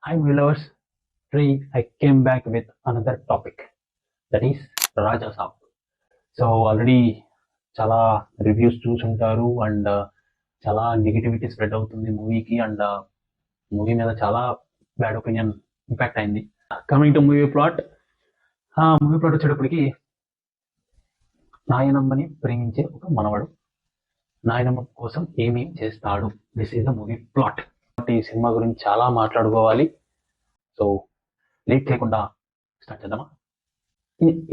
Hi viewers, today I came back with another topic, that is Raja Saab. So already చాలా reviews చూసుంటారు and చాలా negativity spread అవుతుంది మూవీకి and movie మీద చాలా బ్యాడ్ ఒపీనియన్ ఇంపాక్ట్ అయింది. కమింగ్ టు మూవీ ప్లాట్ వచ్చేటప్పటికి నాయనమ్మని ప్రేమించే ఒక మనవడు నాయనమ్మ కోసం ఏమేం చేస్తాడు, this is the movie plot. ఈ సినిమా గురించి చాలా మాట్లాడుకోవాలి, సో లేట్ చేయకుండా స్టార్ట్ చేద్దామా.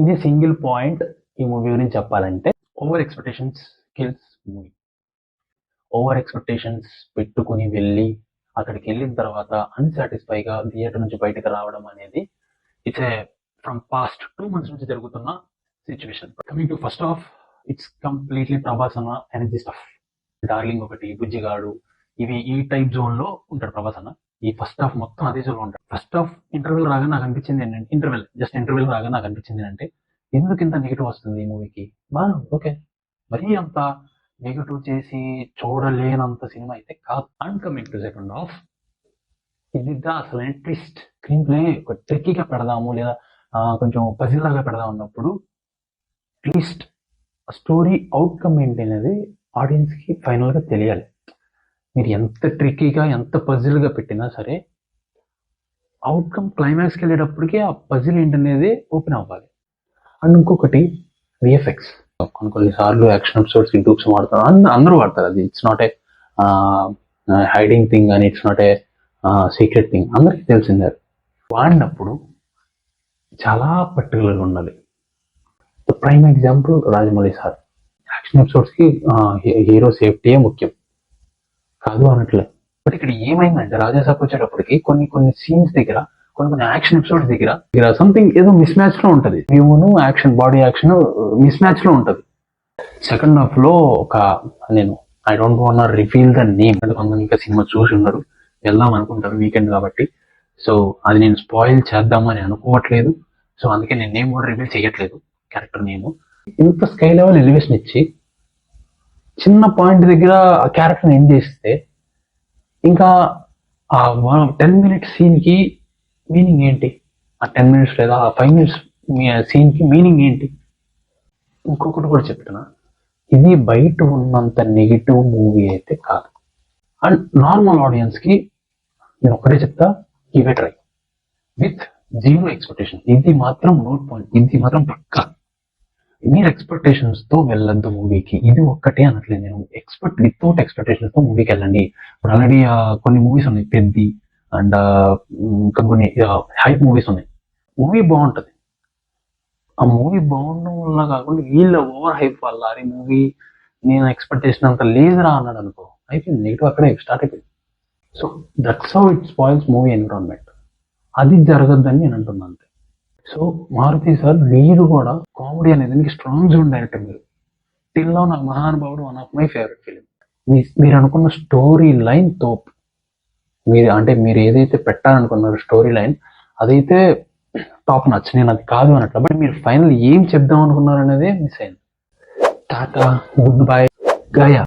ఇది సింగిల్ పాయింట్ ఈ మూవీ గురించి చెప్పాలంటే, over expectations kills movie. Over expectations పెట్టుకుని వెళ్ళి అక్కడికి వెళ్ళిన తర్వాత అన్సాటిస్ఫైగా థియేటర్ నుంచి బయటకు రావడం అనేది it's a from past 2 months నుంచి జరుగుతున్న situation. Coming to first half, it's completely Prabhas అన్న ఎనర్జీ స్టఫ్. డార్లింగ్ ఒకటి, బుజ్జిగాడు, ఇవి ఈ టైప్ జోన్ లో ఉంటాడు ప్రభాస్ అన్న. ఈ ఫస్ట్ హాఫ్ మొత్తం అదే జోన్ లో ఉంటాడు. ఫస్ట్ హాఫ్ ఇంటర్వెల్ రాగా నాకు అనిపించింది ఏంటంటే, ఇంటర్వెల్ రాగా నాకు అనిపించింది అంటే, ఎందుకు ఇంత నెగిటివ్ వస్తుంది ఈ మూవీకి. బాగా ఓకే, మరీ అంత నెగిటివ్ చేసి చూడలేనంత సినిమా అయితే కాదు. And coming to second half, ఇది అసలు ట్విస్ట్ స్క్రీన్ ప్లే ఒక ట్రిక్కీగా పెడదాము లేదా కొంచెం పజిల్ లాగా పెడదాం అన్నప్పుడు, అట్లీస్ట్ స్టోరీ అవుట్కమ్ ఏంటి అనేది ఆడియన్స్ కి ఫైనల్ గా తెలియాలి. మీరు ఎంత ట్రిక్కీగా ఎంత పజిల్ గా పెట్టినా సరే, అవుట్కమ్ క్లైమాక్స్కి వెళ్ళేటప్పటికి ఆ పజిల్ ఏంటనేది ఓపెన్ అవ్వాలి. అండ్ ఇంకొకటి విఎఫ్ఎక్స్. కొన్నిసార్లు యాక్షన్ ఎపిసోడ్స్ డూప్స్ వాడతారు, అందరూ వాడతారు. అది it's not a hiding thing అని, it's not a secret thing, అందరికీ తెలిసిందే. వాడినప్పుడు చాలా పర్టికులర్గా ఉండాలి. Prime example Rajamouli sir. Action episodes కి హీరో సేఫ్టీయే ముఖ్యం కాదు అనట్లే. బట్ ఇక్కడ ఏమైందంటే, రాజాసాబ్ వచ్చేటప్పటికి కొన్ని సీన్స్ దగ్గర, కొన్ని యాక్షన్ ఎపిసోడ్స్ దగ్గర సంథింగ్ ఏదో మిస్ మ్యాచ్ లో ఉంటది. వ్యూను action, body action mismatch లో ఉంటది. సెకండ్ హాఫ్ లో నేను I don't want reveal the name, అంటే కొంతమంది ఇంకా సినిమా చూసి ఉన్నారు, వెళ్దాం అనుకుంటారు వీకెండ్ కాబట్టి. సో అది నేను స్పాయిల్ చేద్దామని అనుకోవట్లేదు. సో అందుకే నేను నేమ్ కూడా రివీల్ చేయట్లేదు, క్యారెక్టర్ నేమ్. ఇంత స్కై లెవెల్ ఎలివేషన్ ఇచ్చి చిన్న పాయింట్ దగ్గర ఆ క్యారెక్టర్ ఎండ్ చేస్తే, ఇంకా ఆ 10 minutes సీన్ కి మీనింగ్ ఏంటి? ఆ 10 minutes లేదా ఆ 5 minutes సీన్ కి మీనింగ్ ఏంటి? ఇంకొకటి కూడా చెప్తున్నా, ఇది బయట ఉన్నంత నెగిటివ్ మూవీ అయితే కాదు. అండ్ నార్మల్ ఆడియన్స్ కి నేను ఒక్కటే చెప్తా, give a try with 0 expectation. ఇది మాత్రం నోట్ పాయింట్, ఇది మాత్రం పక్కా. మీరు ఎక్స్పెక్టేషన్స్ తో వెళ్ళొద్దు మూవీకి. ఇది ఒక్కటే అనట్లేదు నేను, వితౌట్ ఎక్స్పెక్టేషన్స్ తో మూవీకి వెళ్ళండి. ఇప్పుడు ఆల్రెడీ కొన్ని మూవీస్ ఉన్నాయి, పెద్ది అండ్ ఇంకా కొన్ని హైప్ మూవీస్ ఉన్నాయి. మూవీ బాగుంటది, ఆ మూవీ బాగుండడం వల్ల కాకుండా వీళ్ళ ఓవర్ హైప్ వల్ల అరే మూవీ నేను ఎక్స్పెక్ట్ చేసినంత లేదురా అన్నాడు అనుకో, అయిపోయింది, నెగిటివ్ అక్కడే స్టార్ట్ అయిపోయింది. So that's how it spoils movie environment. అది జరగద్దని నేను అంటున్నాను అంతే. సో మారుతి సార్, మీరు కూడా కామెడీ అనేది మీకు స్ట్రాంగ్ జోన్ డైరెక్టర్. మీరు టిల్ లో నాకు మహానుభావుడు one of my favourite film. మీరు అనుకున్న స్టోరీ లైన్ తోపు, మీరు ఏదైతే పెట్టాలనుకున్నారు స్టోరీ లైన్, అదైతే టాప్ నచ్చు, నేను అది కాదు అన్నట్లు. బట్ మీరు ఫైనల్ ఏం చెప్దాం అనుకున్నారు అనేది మిస్ అయింది. Tata, good bye, Gaya.